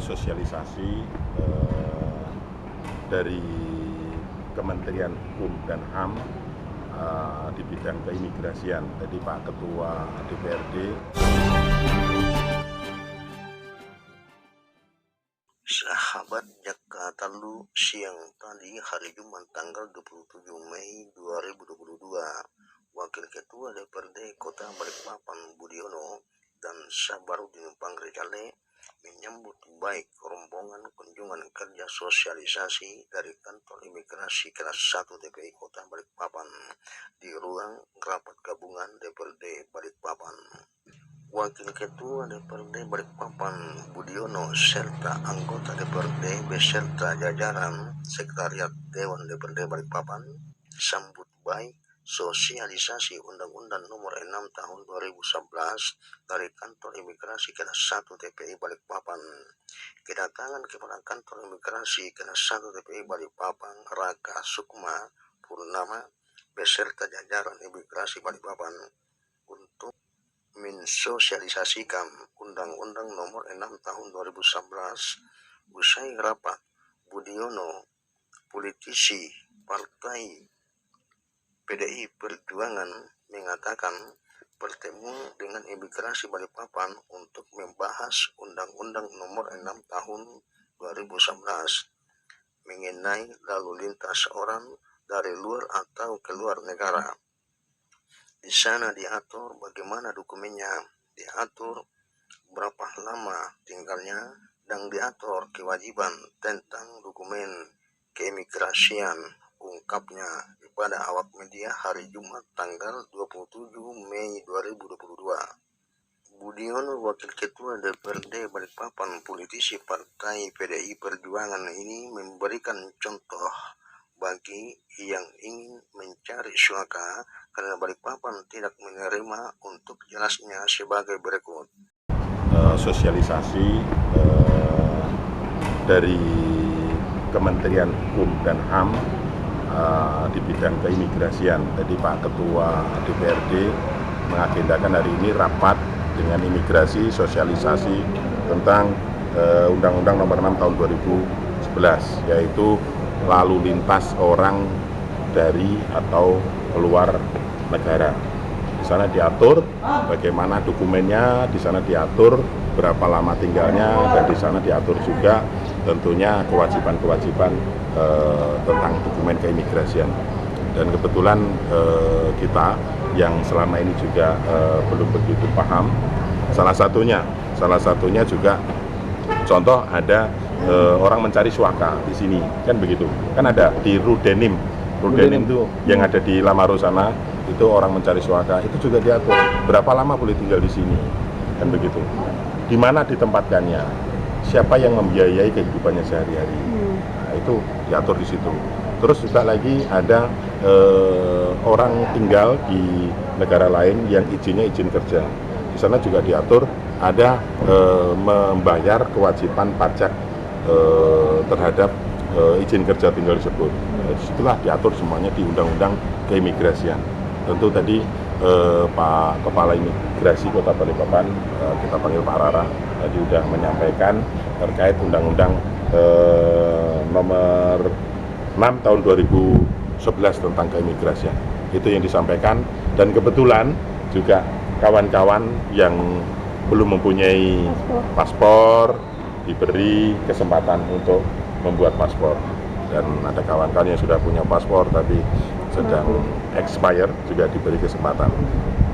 sosialisasi dari Kementerian Hukum dan HAM di bidang keimigrasian. Tadi Pak Ketua DPRD. Sahabat Jakarta Lu, siang tadi hari Jumat tanggal 27 Mei 2022, Wakil Ketua DPRD Kota Balikpapan Budiono dan Sabarudin Panggrecale menyambut baik rombongan kunjungan kerja sosialisasi dari Kantor Imigrasi Kelas 1 TPI Kota Balikpapan di ruang rapat gabungan DPRD Balikpapan. Wakil Ketua DPRD Balikpapan Budiono serta anggota DPRD beserta jajaran Sekretariat Dewan DPRD Balikpapan sambut baik sosialisasi Undang-Undang Nomor 6 Tahun 2011 dari Kantor Imigrasi Kelas 1 TPI Balikpapan. Kedatangan Kepala Kantor Imigrasi Kelas 1 TPI Balikpapan Raka Sukma Purnama beserta jajaran Imigrasi Balikpapan untuk mensosialisasikan Undang-Undang Nomor 6 Tahun 2011. Usai rapat, Budiono, politisi Partai PDI Perjuangan, mengatakan bertemu dengan Imigrasi Balikpapan untuk membahas Undang-Undang Nomor 6 Tahun 2011 mengenai lalu lintas orang dari luar atau keluar negara. Di sana diatur bagaimana dokumennya, diatur berapa lama tinggalnya, dan diatur kewajiban tentang dokumen keimigrasian, ungkapnya kepada awak media hari Jumat tanggal 27 Mei 2022. Budiono, Wakil Ketua DPRD Balikpapan, politisi Partai PDI Perjuangan ini memberikan contoh bagi yang ingin mencari suaka karena Balikpapan tidak menerima untuk jelasnya sebagai berikut. Sosialisasi dari Kementerian Hukum dan HAM di bidang keimigrasian. Tadi Pak Ketua DPRD mengagendakan hari ini rapat dengan imigrasi sosialisasi tentang Undang-Undang Nomor 6 Tahun 2011, yaitu lalu lintas orang dari atau keluar negara. Di sana diatur bagaimana dokumennya, di sana diatur berapa lama tinggalnya, dan di sana diatur juga tentunya kewajiban-kewajiban tentang dokumen keimigrasian. Dan kebetulan kita yang selama ini juga belum begitu paham, salah satunya juga contoh ada orang mencari suaka di sini, kan begitu, kan ada di Rudenim itu yang ada di Lamaro sana, itu orang mencari suaka, itu juga diatur berapa lama boleh tinggal di sini, kan begitu, di mana ditempatkannya, siapa yang membiayai kehidupannya sehari-hari, nah, itu diatur di situ. Terus juga lagi ada orang tinggal di negara lain yang izinnya izin kerja, di sana juga diatur ada membayar kewajiban pajak terhadap izin kerja tinggal tersebut. Disitulah diatur semuanya di Undang-Undang Keimigrasian. Tentu tadi Pak Kepala Imigrasi Kota Balikpapan, kita panggil Pak Rara, tadi sudah menyampaikan terkait Undang-Undang Nomor 6 Tahun 2011 tentang keimigrasian. Itu yang disampaikan, dan kebetulan juga kawan-kawan yang belum mempunyai paspor diberi kesempatan untuk membuat paspor, dan ada kawan-kawan yang sudah punya paspor tapi sedang expire juga diberi kesempatan.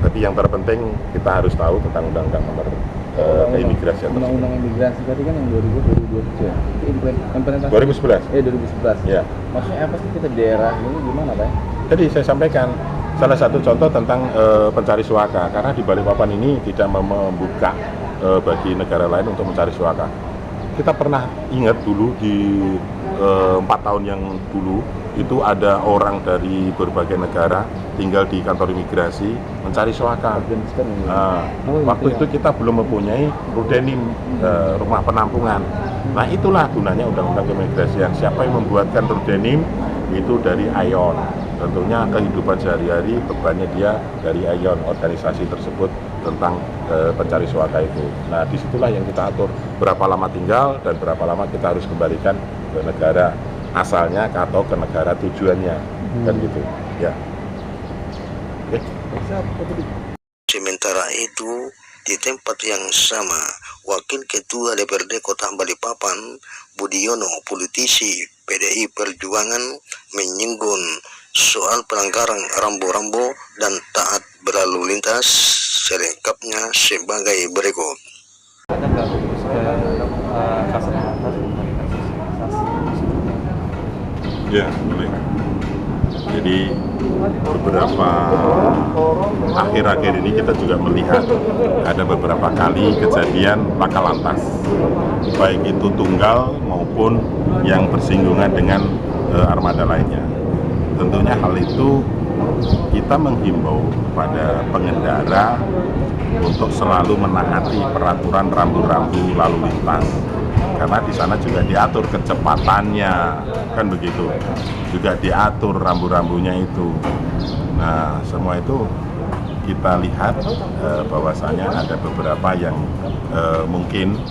Tapi yang terpenting kita harus tahu tentang Undang-Undang Nomor Keimigrasian. Undang-Undang imigrasi tadi kan yang 2027 ya, implementasi 2011. 2011 Ya. Maksudnya apa sih, kita daerah ini gimana Pak? Tadi saya sampaikan salah satu contoh tentang pencari suaka, karena di Balikpapan ini tidak membuka bagi negara lain untuk mencari suaka. Kita pernah ingat dulu di 4 tahun yang dulu itu ada orang dari berbagai negara tinggal di kantor imigrasi mencari suaka. Waktu itu kita belum mempunyai Rudenim, rumah penampungan. Nah, itulah gunanya Undang-Undang Keimigrasian. Siapa yang membuatkan Rudenim itu dari ION. tentunya kehidupan sehari-hari bebannya dia dari ION organisasi tersebut tentang pencari suaka itu. Nah, disitulah yang kita atur berapa lama tinggal dan berapa lama kita harus kembalikan ke negara asalnya atau ke negara tujuannya, kan gitu ya. Oke. Sementara itu, di tempat yang sama, Wakil Ketua DPRD Kota Balikpapan, Budiono, politisi PDI Perjuangan, menyinggung soal pelanggaran rambu-rambu dan taat berlalu lintas selengkapnya sebagai berikut. Ada nggak kasat lantas mengenai kasus Ya, boleh. Jadi beberapa akhir-akhir ini kita juga melihat ada beberapa kali kejadian laka lantas, baik itu tunggal maupun yang bersinggungan dengan armada lainnya. Tentunya hal itu kita menghimbau kepada pengendara untuk selalu menaati peraturan rambu-rambu lalu lintas, karena di sana juga diatur kecepatannya, kan begitu, juga diatur rambu-rambunya itu. Nah, semua itu kita lihat bahwasanya ada beberapa yang mungkin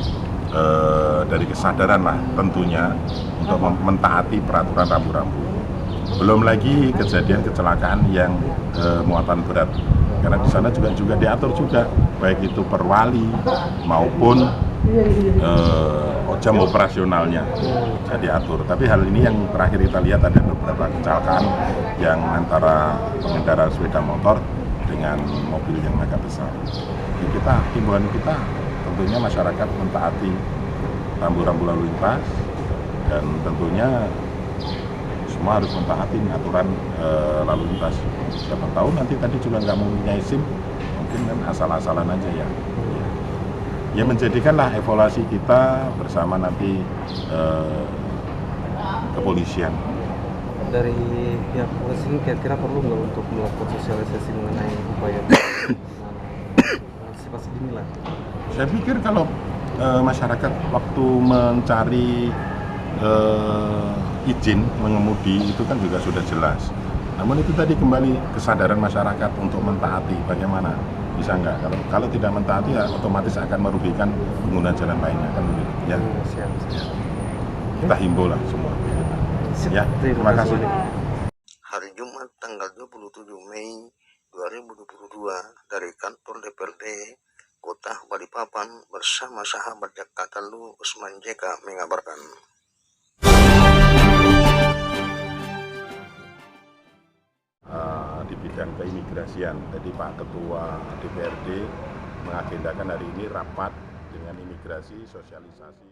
dari kesadaran lah tentunya untuk mentaati peraturan rambu-rambu. Belum lagi kejadian kecelakaan yang muatan berat, karena di sana juga diatur juga, baik itu perwali maupun jam operasionalnya jadi atur. Tapi hal ini yang terakhir kita lihat ada beberapa kecelakaan yang antara pengendara sepeda motor dengan mobil yang agak besar. Jadi himbauan kita tentunya masyarakat mentaati rambu-rambu lalu lintas, dan tentunya semua harus mentaati aturan lalu lintas. Siapa tahu nanti tadi juga nggak mempunyai SIM, mungkin kan asal-asalan aja ya. Ya, menjadikanlah evaluasi kita bersama nanti kepolisian. dari pihak polisi ini kira-kira perlu nggak untuk melakukan sosialisasi mengenai upaya antisipasi dini lah? Saya pikir kalau masyarakat waktu mencari izin mengemudi itu kan juga sudah jelas. Namun itu tadi kembali kesadaran masyarakat untuk mentaati bagaimana. Bisa nggak? Kalau tidak mentaati ya otomatis akan merugikan pengguna jalan lainnya, kan begitu ya. Siap. Kita himbau lah semua ya. Terima kasih. Hari Jumat tanggal 27 Mei 2022 dari kantor DPRD Kota Balikpapan bersama sahabat Jakarta Lu Usman JK mengabarkan. Di bidang keimigrasian, jadi Pak Ketua DPRD mengagendakan hari ini rapat dengan imigrasi, sosialisasi